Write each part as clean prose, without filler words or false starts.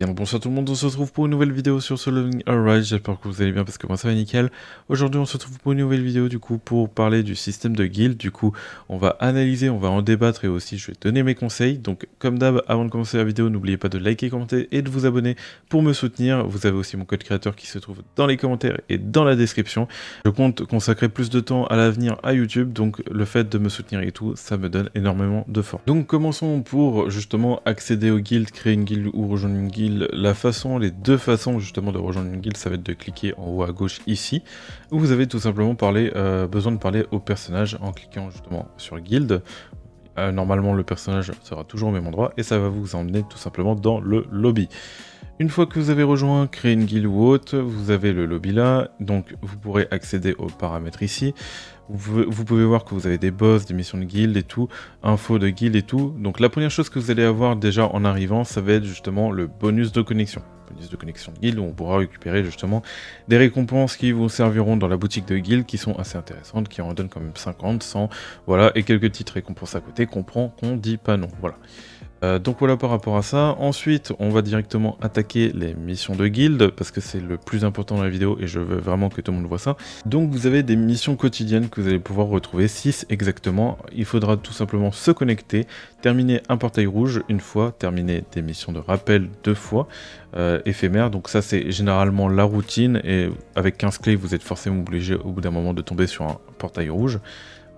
Bien, bonsoir tout le monde, on se retrouve pour une nouvelle vidéo sur Soloing Arise, j'espère que vous allez bien parce que moi ça va nickel. Aujourd'hui on se retrouve pour une nouvelle vidéo du coup pour parler du système de guild, du coup on va analyser, on va en débattre et aussi je vais donner mes conseils. Donc comme d'hab, avant de commencer la vidéo, n'oubliez pas de liker, commenter et de vous abonner pour me soutenir. Vous avez aussi mon code créateur qui se trouve dans les commentaires et dans la description. Je compte consacrer plus de temps à l'avenir à YouTube, donc le fait de me soutenir et tout, ça me donne énormément de force. Donc commençons pour justement accéder au guild, créer une guild ou rejoindre une guild. Les deux façons justement de rejoindre une guild, ça va être de cliquer en haut à gauche ici, où vous avez tout simplement besoin de parler au personnage en cliquant justement sur guild. Normalement le personnage sera toujours au même endroit et ça va vous emmener tout simplement dans le lobby. Une fois que vous avez rejoint, créer une guilde ou autre, vous avez le lobby là, donc vous pourrez accéder aux paramètres ici. Vous pouvez voir que vous avez des boss, des missions de guild et tout, infos de guild et tout. Donc la première chose que vous allez avoir déjà en arrivant, ça va être justement le bonus de connexion. Bonus de connexion de guild où on pourra récupérer justement des récompenses qui vous serviront dans la boutique de guild qui sont assez intéressantes, qui en donnent quand même 50, 100, voilà, et quelques petites récompenses à côté qu'on prend, qu'on dit pas non, voilà. Donc voilà par rapport à ça. Ensuite, on va directement attaquer les missions de guild, parce que c'est le plus important dans la vidéo et je veux vraiment que tout le monde voit ça. Donc vous avez des missions quotidiennes que vous allez pouvoir retrouver, 6 exactement. Il faudra tout simplement se connecter, terminer un portail rouge une fois, terminer des missions de rappel 2 fois, éphémères. Donc ça c'est généralement la routine, et avec 15 clés, vous êtes forcément obligé au bout d'un moment de tomber sur un portail rouge.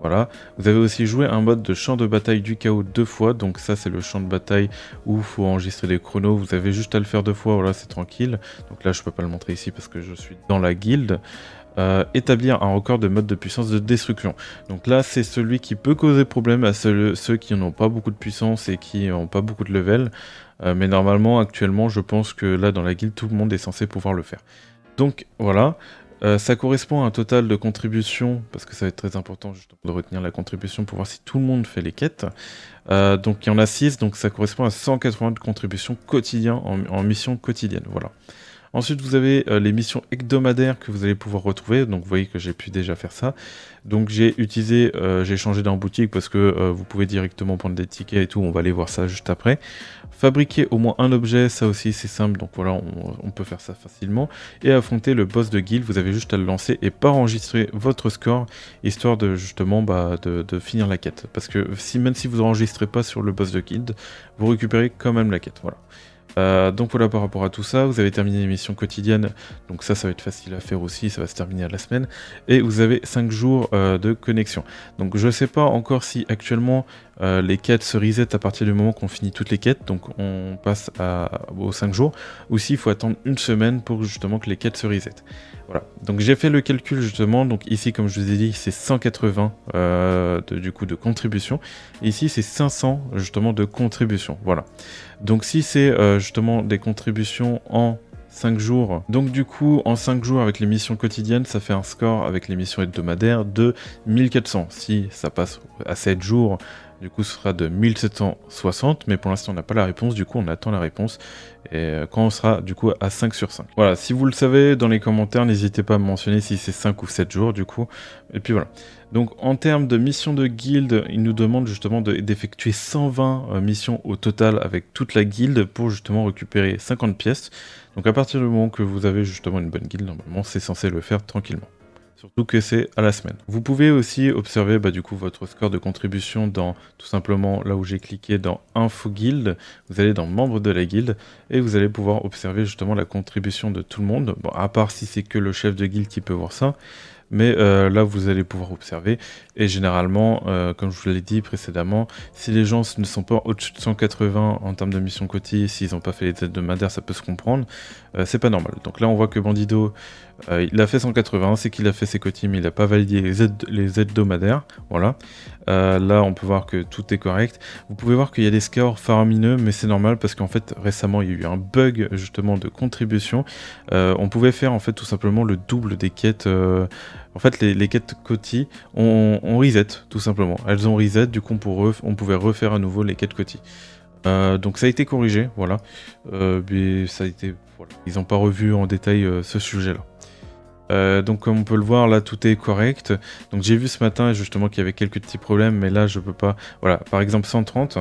Voilà, vous avez aussi joué un mode de champ de bataille du chaos 2 fois, donc ça c'est le champ de bataille où il faut enregistrer des chronos, vous avez juste à le faire 2 fois, voilà c'est tranquille. Donc là je peux pas le montrer ici parce que je suis dans la guilde. Établir un record de mode de puissance de destruction. Donc là c'est celui qui peut causer problème à ceux qui n'ont pas beaucoup de puissance et qui n'ont pas beaucoup de level. Mais normalement actuellement je pense que là dans la guilde tout le monde est censé pouvoir le faire. Donc voilà. Ça correspond à un total de contributions, parce que ça va être très important justement de retenir la contribution pour voir si tout le monde fait les quêtes. Donc il y en a 6, donc ça correspond à 180 contributions quotidiennes en mission quotidienne, voilà. Ensuite, vous avez les missions hebdomadaires que vous allez pouvoir retrouver. Donc, vous voyez que j'ai pu déjà faire ça. Donc, j'ai changé dans boutique parce que vous pouvez directement prendre des tickets et tout. On va aller voir ça juste après. Fabriquer au moins un objet, ça aussi c'est simple. Donc voilà, on peut faire ça facilement. Et affronter le boss de guild, vous avez juste à le lancer et pas enregistrer votre score, histoire de justement de finir la quête. Parce que même si vous enregistrez pas sur le boss de guild, vous récupérez quand même la quête. Voilà. Donc voilà par rapport à tout ça, vous avez terminé les missions quotidiennes, donc ça va être facile à faire aussi, ça va se terminer à la semaine, et vous avez 5 jours de connexion. Donc je sais pas encore si actuellement les quêtes se reset à partir du moment qu'on finit toutes les quêtes, donc on passe aux 5 jours, ou s'il faut attendre une semaine pour justement que les quêtes se reset. Voilà, donc j'ai fait le calcul justement, donc ici comme je vous ai dit c'est 180 du coup de contribution, et ici c'est 500 justement de contribution, voilà. Donc si c'est justement des contributions en 5 jours, donc du coup en 5 jours avec les missions quotidiennes, ça fait un score avec les missions hebdomadaires de 1400. Si ça passe à 7 jours, du coup ce sera de 1760, mais pour l'instant on n'a pas la réponse, du coup on attend la réponse, et quand on sera du coup à 5 sur 5. Voilà, si vous le savez, dans les commentaires, n'hésitez pas à me mentionner si c'est 5 ou 7 jours du coup, et puis voilà. Donc en termes de missions de guild, il nous demande justement d'effectuer 120 missions au total avec toute la guilde pour justement récupérer 50 pièces. Donc à partir du moment que vous avez justement une bonne guilde, normalement c'est censé le faire tranquillement. Surtout que c'est à la semaine. Vous pouvez aussi observer du coup votre score de contribution dans tout simplement là où j'ai cliqué dans Info Guild. Vous allez dans Membres de la guilde et vous allez pouvoir observer justement la contribution de tout le monde. Bon, à part si c'est que le chef de guilde qui peut voir ça. Mais là, vous allez pouvoir observer. Et généralement, comme je vous l'ai dit précédemment, si les gens ne sont pas au-dessus de 180 en termes de mission quotidien, s'ils n'ont pas fait les aides de Madère, ça peut se comprendre. C'est pas normal. Donc là, on voit que Bandido, il a fait 180, c'est qu'il a fait ses quotidiens, mais il n'a pas validé les aides hebdomadaires. Voilà. Là, on peut voir que tout est correct. Vous pouvez voir qu'il y a des scores faramineux, mais c'est normal parce qu'en fait, récemment, il y a eu un bug justement de contribution. On pouvait faire en fait tout simplement le double des quêtes. En fait, les quêtes quotidiennes ont reset, tout simplement. Elles ont reset, du coup, on pouvait refaire à nouveau les quêtes quotidiennes. Donc ça a été corrigé, voilà. Mais ça a été, voilà. Ils n'ont pas revu en détail ce sujet-là. Donc comme on peut le voir, là, tout est correct. Donc j'ai vu ce matin, justement, qu'il y avait quelques petits problèmes, mais là, je peux pas... Voilà, par exemple, 130...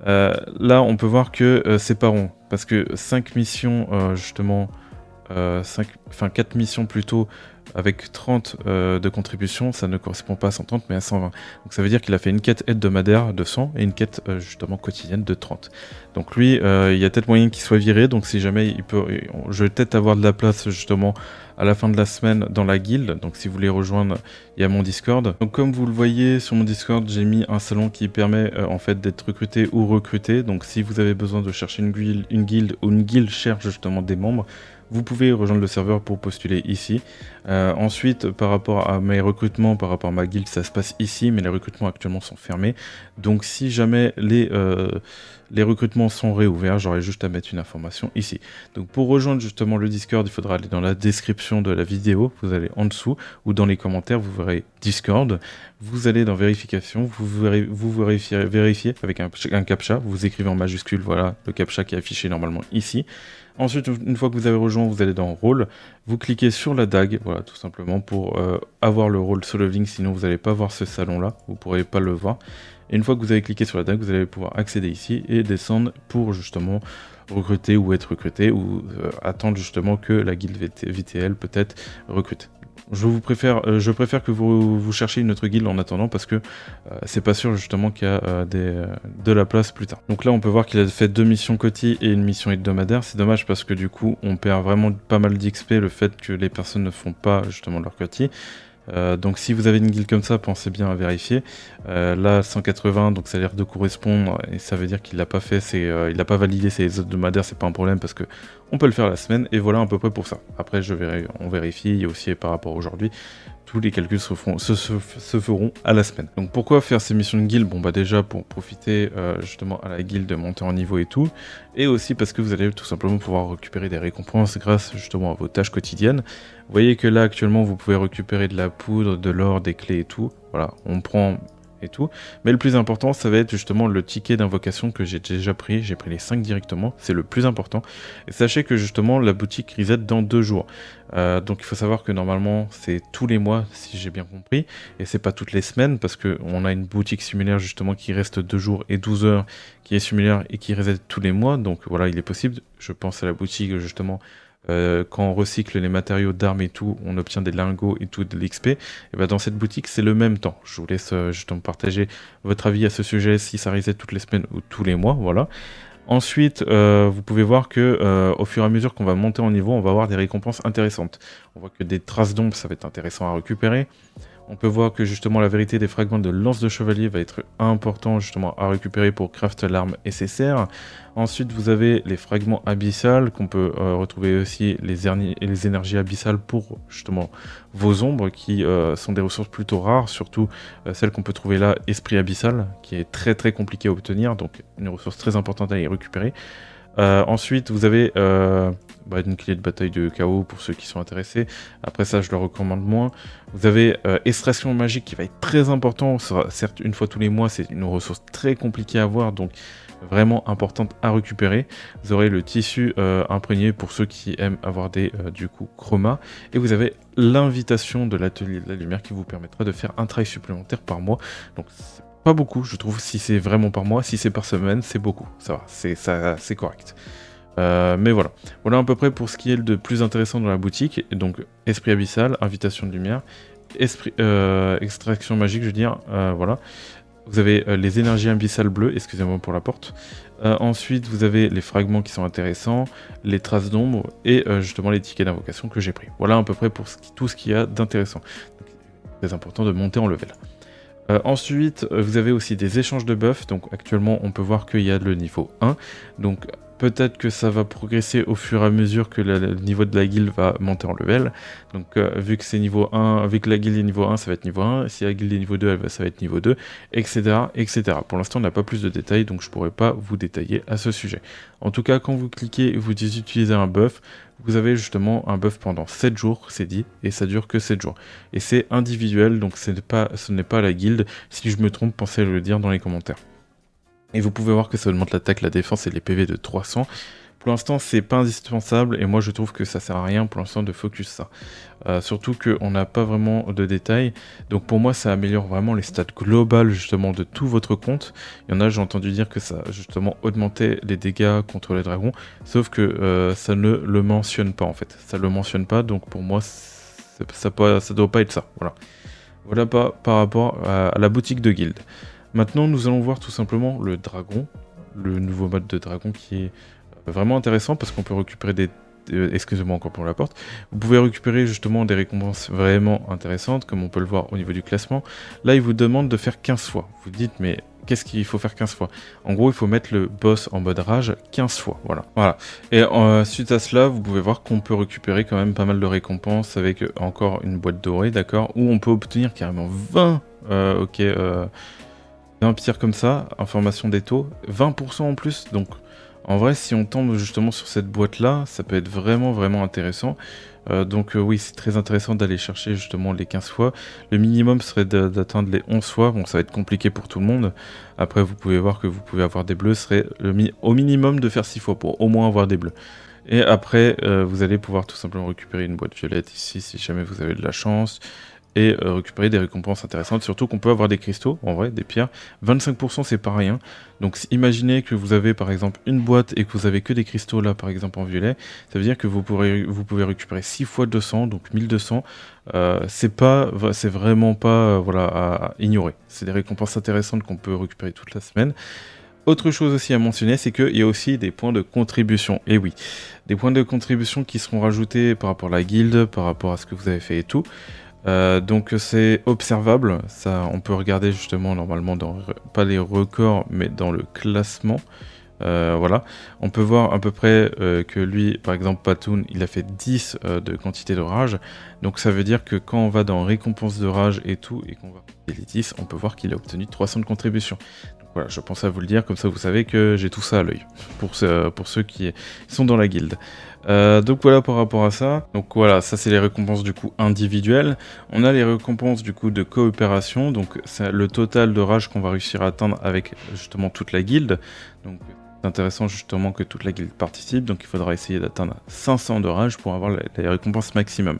Là, on peut voir que c'est pas rond, parce que 5 missions, justement, 4 missions plutôt, avec 30 de contribution, ça ne correspond pas à 130 mais à 120. Donc ça veut dire qu'il a fait une quête hebdomadaire de 100 et une quête justement quotidienne de 30. Donc lui, il y a peut-être moyen qu'il soit viré, donc si jamais il peut, je vais peut-être avoir de la place justement à la fin de la semaine dans la guilde. Donc si vous voulez rejoindre, il y a mon Discord. Donc comme vous le voyez sur mon Discord, j'ai mis un salon qui permet en fait d'être recruté ou recruté. Donc si vous avez besoin de chercher une guilde ou une guilde cherche justement des membres, vous pouvez rejoindre le serveur pour postuler ici. Ensuite, par rapport à mes recrutements, par rapport à ma guilde, ça se passe ici, mais les recrutements actuellement sont fermés. Donc si jamais les recrutements sont réouverts, j'aurai juste à mettre une information ici. Donc pour rejoindre justement le Discord, il faudra aller dans la description de la vidéo, vous allez en dessous, ou dans les commentaires, vous verrez Discord. Vous allez dans vérification, vous vérifiez avec un captcha, vous écrivez en majuscule, voilà, le captcha qui est affiché normalement ici. Ensuite, une fois que vous avez rejoint, vous allez dans rôle, vous cliquez sur la dague, voilà, tout simplement pour avoir le rôle solo leveling, sinon vous n'allez pas voir ce salon-là, vous ne pourrez pas le voir. Et une fois que vous avez cliqué sur la dague, vous allez pouvoir accéder ici et descendre pour justement recruter ou être recruté, ou attendre justement que la guilde VTL peut-être recrute. Je préfère que vous cherchiez une autre guilde en attendant, parce que c'est pas sûr justement qu'il y a de la place plus tard. Donc là on peut voir qu'il a fait 2 missions quotidiennes et une mission hebdomadaire. C'est dommage parce que du coup on perd vraiment pas mal d'XP le fait que les personnes ne font pas justement leur quotidien. Donc si vous avez une guilde comme ça, pensez bien à vérifier. Là 180, donc ça a l'air de correspondre, et ça veut dire qu'il n'a pas fait il n'a pas validé ses hebdomadaires, c'est pas un problème parce que on peut le faire la semaine, et voilà à peu près pour ça. Après on vérifie, il y a aussi par rapport à aujourd'hui, tous les calculs se feront à la semaine. Donc pourquoi faire ces missions de guilde? Bon bah déjà pour profiter justement à la guilde, de monter en niveau et tout, et aussi parce que vous allez tout simplement pouvoir récupérer des récompenses grâce justement à vos tâches quotidiennes. Vous voyez que là actuellement vous pouvez récupérer de la poudre, de l'or, des clés et tout, voilà, on prend et tout, mais le plus important ça va être justement le ticket d'invocation que j'ai déjà pris, j'ai pris les 5 directement, c'est le plus important. Et sachez que justement la boutique reset dans 2 jours, donc il faut savoir que normalement c'est tous les mois si j'ai bien compris, et c'est pas toutes les semaines, parce que on a une boutique similaire justement qui reste 2 jours et 12 heures, qui est similaire et qui reset tous les mois. Donc voilà, il est possible, je pense à la boutique justement, quand on recycle les matériaux d'armes et tout, on obtient des lingots et tout, de l'XP. Et ben dans cette boutique, c'est le même temps. Je vous laisse justement partager votre avis à ce sujet, si ça reset toutes les semaines ou tous les mois, voilà. Ensuite, vous pouvez voir que au fur et à mesure qu'on va monter en niveau, on va avoir des récompenses intéressantes. On voit que des traces d'ombre, ça va être intéressant à récupérer. On peut voir que justement la vérité des fragments de lance de chevalier va être important justement à récupérer pour craft l'arme SSR. Ensuite vous avez les fragments abyssales qu'on peut retrouver aussi, les énergies abyssales pour justement vos ombres, qui sont des ressources plutôt rares, surtout celle qu'on peut trouver là, esprit abyssal, qui est très très compliqué à obtenir, donc une ressource très importante à y récupérer. Ensuite vous avez une clé de bataille de chaos pour ceux qui sont intéressés. Après ça je le recommande moins. Vous avez extraction magique qui va être très important, certes une fois tous les mois, c'est une ressource très compliquée à avoir, donc vraiment importante à récupérer. Vous aurez le tissu imprégné pour ceux qui aiment avoir des du coup chromas, et vous avez l'invitation de l'atelier de la lumière qui vous permettra de faire un travail supplémentaire par mois. Donc c'est pas beaucoup je trouve, si c'est vraiment par mois. Si c'est par semaine, c'est beaucoup, ça va, c'est correct. Mais voilà à peu près pour ce qui est de plus intéressant dans la boutique. Et donc esprit abyssal, invitation de lumière, extraction magique, je veux dire, voilà. Vous avez les énergies abyssales bleues, excusez-moi pour la porte. Ensuite vous avez les fragments qui sont intéressants, les traces d'ombre, et justement les tickets d'invocation que j'ai pris. Voilà à peu près pour tout ce qu'il y a d'intéressant. Très important de monter en level. Ensuite, vous avez aussi des échanges de buffs. Donc actuellement, on peut voir qu'il y a le niveau 1. Donc peut-être que ça va progresser au fur et à mesure que le niveau de la guilde va monter en level. Donc vu que c'est niveau 1, vu que la guilde est niveau 1, ça va être niveau 1. Si la guilde est niveau 2, ça va être niveau 2, etc. etc. Pour l'instant, on n'a pas plus de détails, donc je ne pourrais pas vous détailler à ce sujet. En tout cas, quand vous cliquez et vous utilisez un buff, vous avez justement un buff pendant 7 jours, c'est dit, et ça dure que 7 jours. Et c'est individuel, donc ce n'est pas la guilde. Si je me trompe, pensez à le dire dans les commentaires. Et vous pouvez voir que ça augmente l'attaque, la défense et les PV de 300. Pour l'instant, c'est pas indispensable et moi je trouve que ça sert à rien pour l'instant de focus ça. Surtout qu'on n'a pas vraiment de détails. Donc pour moi, ça améliore vraiment les stats globales justement de tout votre compte. Il y en a, j'ai entendu dire que ça justement augmentait les dégâts contre les dragons. Sauf que ça ne le mentionne pas en fait. Ça le mentionne pas, donc pour moi, ça doit pas être ça. Voilà. Voilà par rapport à la boutique de guild. Maintenant, nous allons voir tout simplement le dragon. Le nouveau mode de dragon qui est vraiment intéressant parce qu'on peut récupérer des... excusez-moi encore pour la porte. Vous pouvez récupérer justement des récompenses vraiment intéressantes, comme on peut le voir au niveau du classement. Là, il vous demande de faire 15 fois. Vous dites, mais qu'est-ce qu'il faut faire 15 fois? En gros, il faut mettre le boss en mode rage 15 fois. Voilà. Et suite à cela, vous pouvez voir qu'on peut récupérer quand même pas mal de récompenses avec encore une boîte dorée, d'accord? Où on peut obtenir carrément 20... empire comme ça, information des taux, 20% en plus, donc en vrai si on tombe justement sur cette boîte là, ça peut être vraiment intéressant. Oui, c'est très intéressant d'aller chercher justement les 15 fois. Le minimum serait d'atteindre les 11 fois, bon ça va être compliqué pour tout le monde. Après vous pouvez voir que vous pouvez avoir des bleus, ce serait au minimum de faire 6 fois pour au moins avoir des bleus. Et après vous allez pouvoir tout simplement récupérer une boîte violette ici si jamais vous avez de la chance. Et récupérer des récompenses intéressantes, surtout qu'on peut avoir des cristaux, en vrai, des pierres. 25% c'est pas rien, donc imaginez que vous avez par exemple une boîte et que vous avez que des cristaux là par exemple en violet, ça veut dire que vous pouvez récupérer 6 fois 200, donc 1200, c'est vraiment pas voilà, à ignorer. C'est des récompenses intéressantes qu'on peut récupérer toute la semaine. Autre chose aussi à mentionner, c'est qu'il y a aussi des points de contribution. Et oui, des points de contribution qui seront rajoutés par rapport à la guilde, par rapport à ce que vous avez fait et tout. Donc c'est observable, ça on peut regarder justement normalement dans, pas les records mais dans le classement. Voilà, on peut voir à peu près que lui, par exemple Patoun, il a fait 10 de quantité de rage, donc ça veut dire que quand on va dans récompense de rage et tout, et qu'on va les 10, on peut voir qu'il a obtenu 300 de contribution. Donc voilà, je pensais à vous le dire, comme ça vous savez que j'ai tout ça à l'œil, pour ceux qui sont dans la guilde. Donc voilà par rapport à ça. Donc voilà, ça c'est les récompenses du coup individuelles. On a les récompenses du coup de coopération, donc c'est le total de rage qu'on va réussir à atteindre avec justement toute la guilde. Donc c'est intéressant justement que toute la guilde participe, donc il faudra essayer d'atteindre 500 de rage pour avoir les récompenses maximum.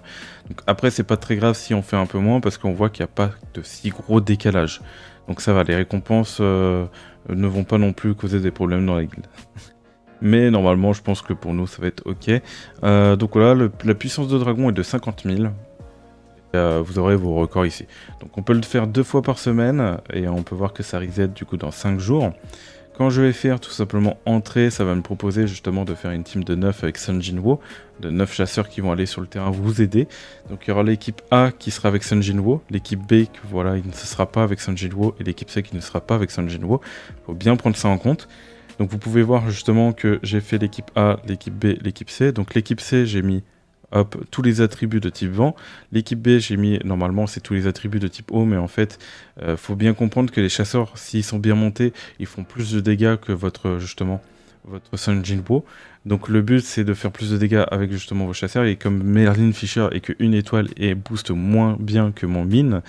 Donc après c'est pas très grave si on fait un peu moins parce qu'on voit qu'il n'y a pas de si gros décalage. Donc ça va, les récompenses ne vont pas non plus causer des problèmes dans la guilde. Mais normalement, je pense que pour nous, ça va être ok. Donc voilà, la puissance de dragon est de 50 000. Vous aurez vos records ici. Donc on peut le faire 2 fois par semaine. Et on peut voir que ça reset du coup dans 5 jours. Quand je vais faire tout simplement entrer, ça va me proposer justement de faire une team de 9 avec Sun Jinwoo. De 9 chasseurs qui vont aller sur le terrain vous aider. Donc il y aura l'équipe A qui sera avec Sun Jinwoo. L'équipe B, voilà, il ne sera pas avec Sun Jinwoo. Et l'équipe C qui ne sera pas avec Sun Jinwoo. Il faut bien prendre ça en compte. Donc vous pouvez voir justement que j'ai fait l'équipe A, l'équipe B, l'équipe C. Donc l'équipe C, j'ai mis hop, tous les attributs de type vent. L'équipe B, j'ai mis, normalement c'est tous les attributs de type eau, mais en fait, faut bien comprendre que les chasseurs, s'ils sont bien montés, ils font plus de dégâts que votre Sun Jinwoo. Donc le but c'est de faire plus de dégâts avec justement vos chasseurs, et comme Merlin Fisher et que une étoile et booste moins bien que mon mine,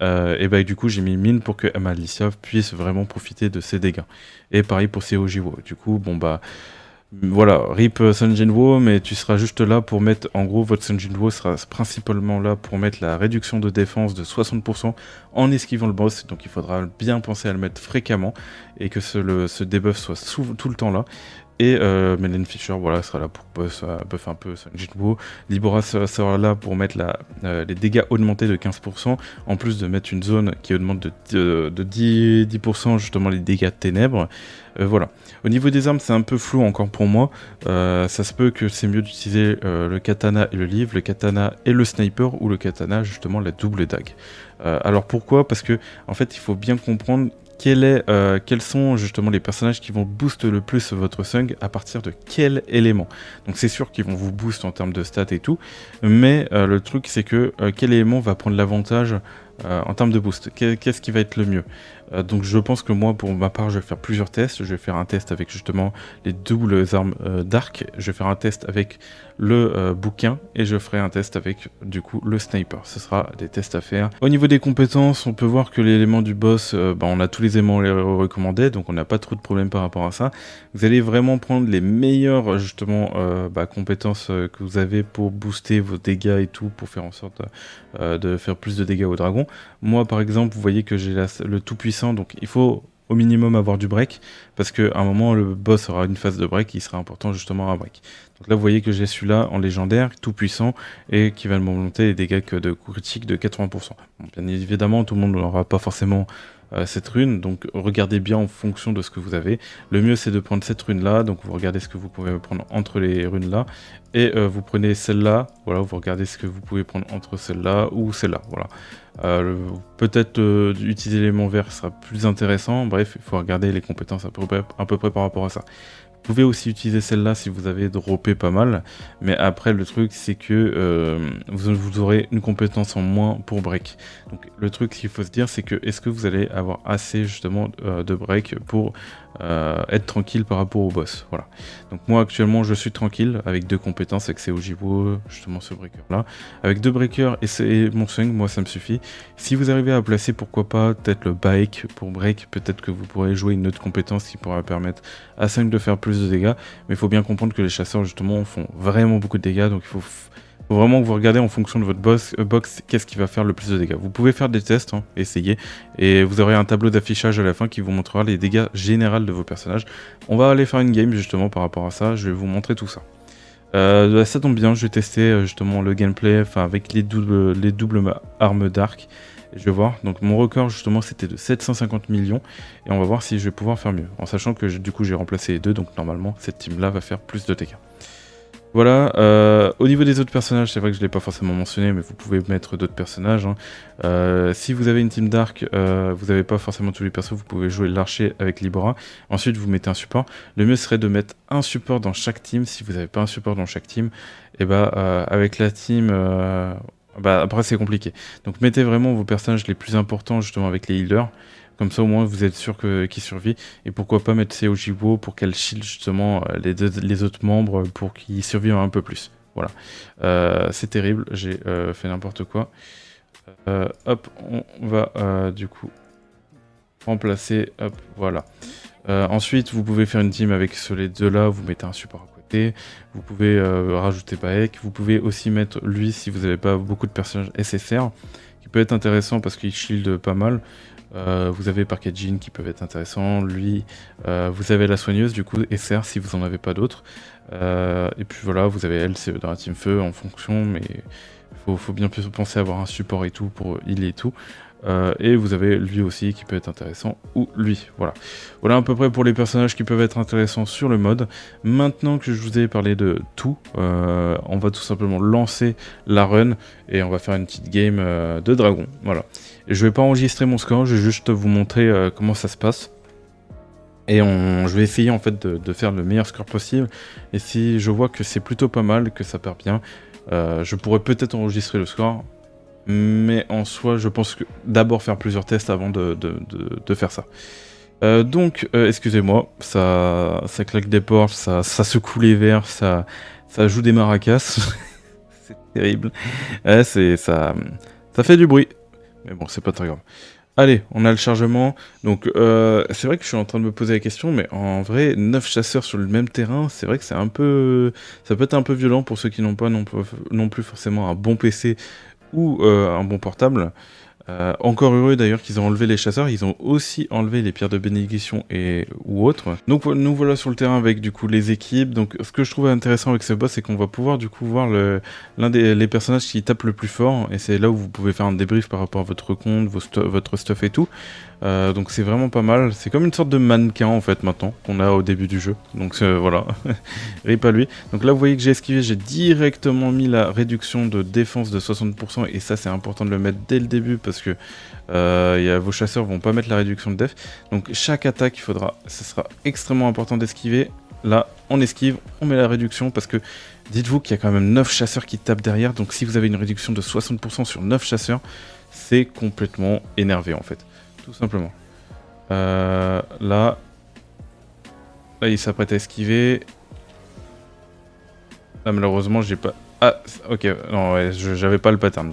et bah du coup j'ai mis mine pour que Amalicia puisse vraiment profiter de ses dégâts. Et pareil pour Seojiwo. Du coup bon bah voilà, rip Sun Jinwoo, mais tu seras juste là pour mettre, en gros votre Sun Jinwoo sera principalement là pour mettre la réduction de défense de 60% en esquivant le boss, donc il faudra bien penser à le mettre fréquemment et que ce debuff soit tout le temps là. Et Merlin Fisher, voilà, sera là pour buff un peu Sun Jinwoo. Libora sera là pour mettre les dégâts augmentés de 15%, en plus de mettre une zone qui augmente de 10% justement les dégâts de ténèbres. Voilà. Au niveau des armes, c'est un peu flou encore pour moi. Ça se peut que c'est mieux d'utiliser le katana et le livre, le katana et le sniper, ou le katana, justement, la double dague. Alors pourquoi? Parce que, en fait, il faut bien comprendre quels sont justement les personnages qui vont booster le plus votre Sung à partir de quel élément. Donc c'est sûr qu'ils vont vous booster en termes de stats et tout, mais le truc c'est que quel élément va prendre l'avantage en termes de boost. Qu'est-ce qui va être le mieux? Donc je pense que moi, pour ma part, je vais faire plusieurs tests. Je vais faire un test avec justement les doubles armes d'arc. Je vais faire un test avec le bouquin et je ferai un test avec du coup le sniper. Ce sera des tests à faire. Au niveau des compétences, on peut voir que l'élément du boss, on a tous les éléments recommandés, donc on n'a pas trop de problème par rapport à ça. Vous allez vraiment prendre les meilleures justement compétences que vous avez pour booster vos dégâts et tout, pour faire en sorte de faire plus de dégâts au dragon. Moi par exemple, vous voyez que j'ai le tout puissant, donc il faut au minimum avoir du break, parce qu'à un moment le boss aura une phase de break qui sera important justement à break. Donc là vous voyez que j'ai celui-là en légendaire, tout puissant, et qui va me monter les dégâts de coup critique de 80%. Bon, bien évidemment tout le monde n'aura pas forcément cette rune, donc regardez bien en fonction de ce que vous avez. Le mieux c'est de prendre cette rune là, donc vous regardez ce que vous pouvez prendre entre les runes là, et vous prenez celle-là, voilà, vous regardez ce que vous pouvez prendre entre celle-là ou celle-là, voilà. Peut-être utiliser l'élément vert sera plus intéressant, bref, il faut regarder les compétences à peu près par rapport à ça. Vous pouvez aussi utiliser celle-là si vous avez droppé pas mal, mais après le truc c'est que vous aurez une compétence en moins pour break. Donc le truc qu'il faut se dire c'est que est-ce que vous allez avoir assez justement de break pour être tranquille par rapport au boss. Voilà. Donc moi actuellement je suis tranquille avec 2 compétences, accès au Jibo, justement ce breaker là. Avec 2 breakers et mon swing, moi ça me suffit. Si vous arrivez à placer pourquoi pas peut-être le bike pour break, peut-être que vous pourrez jouer une autre compétence qui pourra permettre à 5 de faire plus de dégâts. Mais il faut bien comprendre que les chasseurs justement font vraiment beaucoup de dégâts, donc il faut vraiment que vous regardez en fonction de votre box qu'est-ce qui va faire le plus de dégâts. Vous pouvez faire des tests, hein, essayer, et vous aurez un tableau d'affichage à la fin qui vous montrera les dégâts généraux de vos personnages. On va aller faire une game justement par rapport à ça, je vais vous montrer tout ça. Ça tombe bien, je vais tester justement le gameplay avec les doubles armes d'arc. Je vais voir, donc mon record justement c'était de 750 millions, et on va voir si je vais pouvoir faire mieux, en sachant que du coup j'ai remplacé les deux, donc normalement cette team là va faire plus de dégâts. Voilà, au niveau des autres personnages, c'est vrai que je ne l'ai pas forcément mentionné, mais vous pouvez mettre d'autres personnages. Hein. Si vous avez une team d'arc, vous n'avez pas forcément tous les persos, vous pouvez jouer l'archer avec Libra. Ensuite, vous mettez un support. Le mieux serait de mettre un support dans chaque team. Si vous n'avez pas un support dans chaque team, et avec la team... après c'est compliqué. Donc mettez vraiment vos personnages les plus importants justement avec les healers. Comme ça au moins vous êtes sûr qu'ils survivent. Et pourquoi pas mettre Seojibo pour qu'elle shield justement les autres membres pour qu'ils survivent un peu plus. Voilà. C'est terrible, j'ai fait n'importe quoi. Hop, on va du coup remplacer. Hop, voilà. Ensuite vous pouvez faire une team avec les deux là, vous mettez un support à côté. Vous pouvez rajouter Baek. Vous pouvez aussi mettre lui si vous n'avez pas beaucoup de personnages SSR. Qui peut être intéressant parce qu'il shield pas mal. Vous avez Packaging qui peuvent être intéressants, lui, vous avez la soigneuse du coup, SR si vous en avez pas d'autres, et puis voilà, vous avez elle, c'est dans la team feu en fonction, mais faut bien plus penser à avoir un support et tout pour heal et tout, et vous avez lui aussi qui peut être intéressant, ou lui, voilà. Voilà à peu près pour les personnages qui peuvent être intéressants sur le mode. Maintenant que je vous ai parlé de tout, on va tout simplement lancer la run, et on va faire une petite game de dragon, voilà. Et je vais pas enregistrer mon score, je vais juste vous montrer comment ça se passe. Et je vais essayer en fait de faire le meilleur score possible. Et si je vois que c'est plutôt pas mal, que ça perd bien, je pourrais peut-être enregistrer le score. Mais en soi, je pense que d'abord faire plusieurs tests avant de faire ça. Donc, excusez-moi, ça claque des portes, ça secoue les verres, ça joue des maracas. C'est terrible. Ça fait du bruit. Mais bon, c'est pas très grave. Allez, on a le chargement. Donc, c'est vrai que je suis en train de me poser la question, mais en vrai, 9 chasseurs sur le même terrain, c'est vrai que c'est un peu... Ça peut être un peu violent pour ceux qui n'ont pas non plus forcément un bon PC ou un bon portable. Encore heureux d'ailleurs qu'ils ont enlevé les chasseurs, ils ont aussi enlevé les pierres de bénédiction ou autres. Donc nous voilà sur le terrain avec du coup les équipes. Donc ce que je trouve intéressant avec ce boss, c'est qu'on va pouvoir du coup voir l'un des personnages qui tape le plus fort, et c'est là où vous pouvez faire un débrief par rapport à votre compte, votre stuff et tout. Donc c'est vraiment pas mal, c'est comme une sorte de mannequin en fait maintenant qu'on a au début du jeu, donc voilà, rip à lui. Donc là vous voyez que j'ai esquivé, j'ai directement mis la réduction de défense de 60%, et ça c'est important de le mettre dès le début parce que vos chasseurs vont pas mettre la réduction de def. Donc chaque attaque, ce sera extrêmement important d'esquiver. là, on esquive, on met la réduction parce que dites-vous qu'il y a quand même 9 chasseurs qui tapent derrière. Donc si vous avez une réduction de 60% sur 9 chasseurs, c'est complètement énervé en fait. Tout simplement. Là, il s'apprête à esquiver. Là, malheureusement, j'ai pas... Ah, ok, non, ouais, j'avais pas le pattern,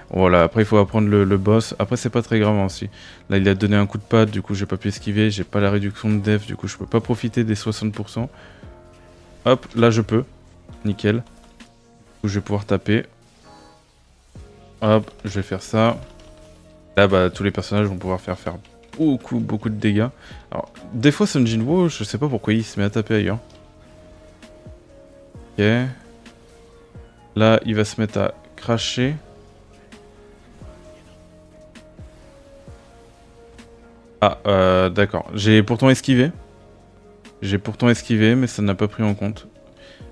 Voilà, après, il faut apprendre le boss. Après, c'est pas très grave aussi. Là, il a donné un coup de patte, du coup, j'ai pas pu esquiver. J'ai pas la réduction de def, du coup, je peux pas profiter des 60%. Hop, là, je peux. Nickel. Du coup, je vais pouvoir taper. Hop, je vais faire ça. Là, bah, tous les personnages vont pouvoir faire beaucoup de dégâts. Alors, des fois, Sun Jinwoo, je sais pas pourquoi il se met à taper ailleurs. Ok. Là, il va se mettre à cracher. Ah, d'accord. J'ai pourtant esquivé. Mais ça n'a pas pris en compte.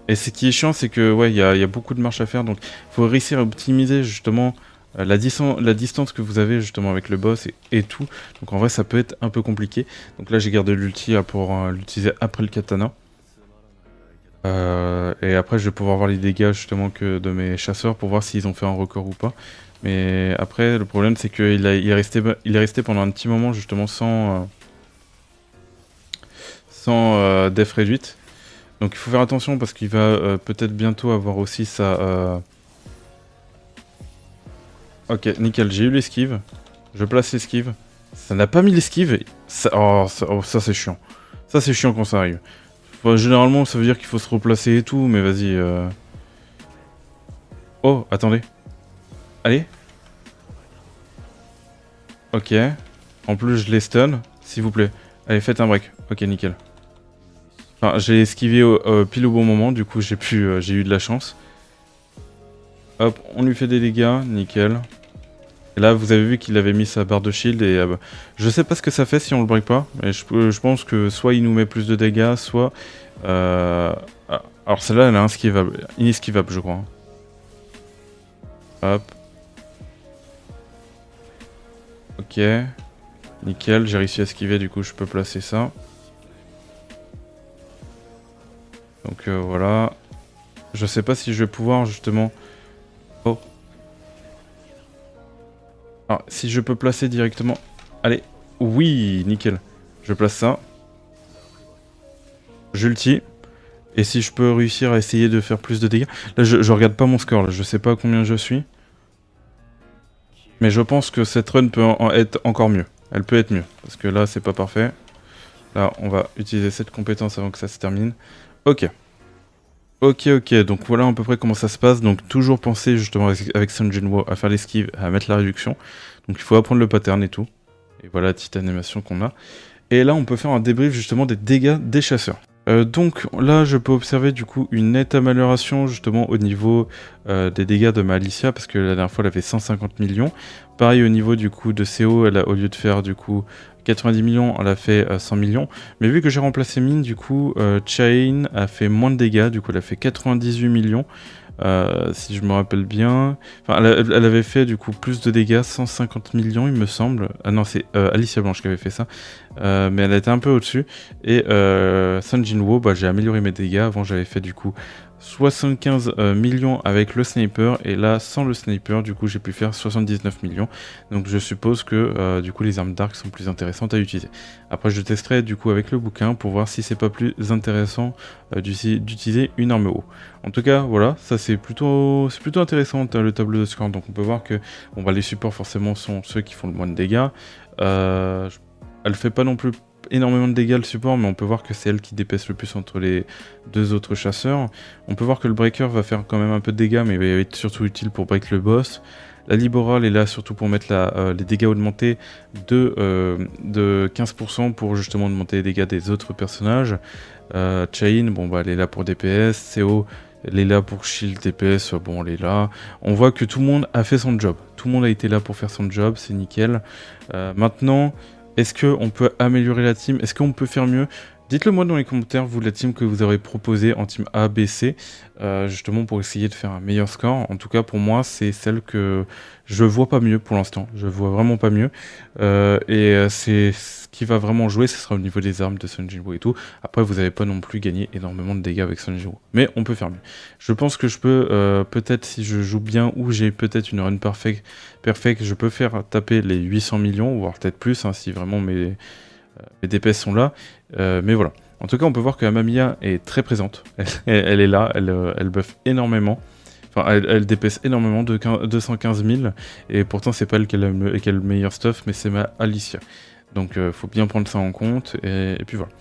Et ce qui est chiant, c'est que, ouais, il y a beaucoup de marche à faire. Donc, il faut réussir à optimiser, justement, la distance que vous avez, justement, avec le boss et tout. Donc, en vrai, ça peut être un peu compliqué. Donc là, j'ai gardé l'ulti pour l'utiliser après le katana. Et après, je vais pouvoir voir les dégâts justement de mes chasseurs pour voir s'ils ont fait un record ou pas. Mais après, le problème c'est qu'il est resté pendant un petit moment justement sans def réduite. Donc il faut faire attention parce qu'il va peut-être bientôt avoir aussi sa... Ok, nickel, j'ai eu l'esquive. Je place l'esquive. Ça n'a pas mis l'esquive. Ça c'est chiant. Ça c'est chiant quand ça arrive. Généralement, ça veut dire qu'il faut se replacer et tout, mais vas-y. Oh, attendez. Allez. Ok. En plus, je les stun, s'il vous plaît. Allez, faites un break. Ok, nickel. Enfin, j'ai esquivé pile au bon moment, du coup, j'ai eu de la chance. Hop, on lui fait des dégâts, nickel. Et là, vous avez vu qu'il avait mis sa barre de shield et je sais pas ce que ça fait si on le break pas, mais je pense que soit il nous met plus de dégâts, soit... alors celle-là, elle est inesquivable, je crois. Hop. Ok. Nickel, j'ai réussi à esquiver, du coup je peux placer ça. Donc voilà. Je sais pas si je vais pouvoir justement... Oh. Alors, si je peux placer directement... Allez. Oui, nickel. Je place ça. J'ulti. Et si je peux réussir à essayer de faire plus de dégâts... Là, je regarde pas mon score, là. Je sais pas à combien je suis. Mais je pense que cette run peut être encore mieux. Elle peut être mieux. Parce que là, c'est pas parfait. Là, on va utiliser cette compétence avant que ça se termine. Ok. Ok, donc voilà à peu près comment ça se passe. Donc toujours penser justement avec Sun Jinwoo à faire l'esquive, à mettre la réduction. Donc il faut apprendre le pattern et tout. Et voilà la petite animation qu'on a. Et là on peut faire un débrief justement des dégâts des chasseurs. Donc là je peux observer du coup une nette amélioration justement au niveau des dégâts de ma Alicia, parce que la dernière fois elle avait 150 millions. Pareil au niveau du coup de CO, elle a, au lieu de faire du coup 90 millions, elle a fait 100 millions. Mais vu que j'ai remplacé Mine, du coup Chain a fait moins de dégâts, du coup elle a fait 98 millions. Si je me rappelle bien, enfin, elle avait fait du coup plus de dégâts, 150 millions il me semble. Ah non, c'est Alicia Blanche qui avait fait ça, mais elle était un peu au-dessus. Et Sun Jinwoo, bah, j'ai amélioré mes dégâts. Avant j'avais fait du coup 75 millions avec le sniper, et là sans le sniper du coup j'ai pu faire 79 millions. Donc je suppose que du coup les armes dark sont plus intéressantes à utiliser. Après je testerai du coup avec le bouquin pour voir si c'est pas plus intéressant d'utiliser une arme haut. En tout cas voilà, ça c'est plutôt intéressant le tableau de score. Donc on peut voir que bon, bah, les supports forcément sont ceux qui font le moins de dégâts. Elle fait pas non plus énormément de dégâts le support, mais on peut voir que c'est elle qui dépaisse le plus entre les deux autres chasseurs. On peut voir que le breaker va faire quand même un peu de dégâts, mais il va être surtout utile pour break le boss. La Liboral est là surtout pour mettre les dégâts augmentés de 15% pour justement augmenter les dégâts des autres personnages. Chain, bon bah elle est là pour DPS. CO, elle est là pour shield DPS, bon elle est là. On voit que tout le monde a fait son job. Tout le monde a été là pour faire son job, c'est nickel. Maintenant... Est-ce qu'on peut améliorer la team? Est-ce qu'on peut faire mieux? Dites-le moi dans les commentaires, vous, la team que vous aurez proposée en team A, B, C, justement pour essayer de faire un meilleur score. En tout cas, pour moi, c'est celle que je vois pas mieux pour l'instant. Je vois vraiment pas mieux. C'est ce qui va vraiment jouer, ce sera au niveau des armes de Sanjiro et tout. Après, vous n'avez pas non plus gagné énormément de dégâts avec Sanjiro. Mais on peut faire mieux. Je pense que je peux, peut-être si je joue bien ou j'ai peut-être une run perfect, je peux faire taper les 800 millions, voire peut-être plus, hein, si vraiment mes DPS sont là. Mais voilà. En tout cas, on peut voir que Amamiya est très présente. Elle est là, elle buff énormément. Enfin, elle DPS énormément, 215 000. Et pourtant, c'est pas elle qui a le meilleur stuff, mais c'est ma Alicia. Donc, faut bien prendre ça en compte. Et puis voilà.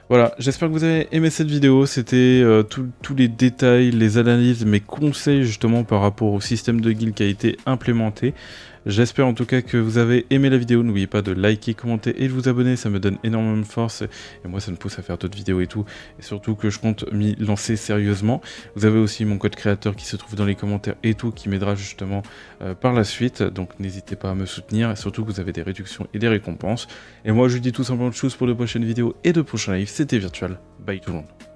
Voilà, j'espère que vous avez aimé cette vidéo, c'était tous les détails, les analyses, mes conseils justement par rapport au système de guild qui a été implémenté. J'espère en tout cas que vous avez aimé la vidéo, n'oubliez pas de liker, commenter et de vous abonner, ça me donne énormément de force et moi ça me pousse à faire d'autres vidéos et tout, et surtout que je compte m'y lancer sérieusement. Vous avez aussi mon code créateur qui se trouve dans les commentaires et tout, qui m'aidera justement par la suite, donc n'hésitez pas à me soutenir, et surtout que vous avez des réductions et des récompenses. Et moi je vous dis tout simplement de choses pour de prochaines vidéos et de prochains lives, c'était Virtual, bye tout le monde.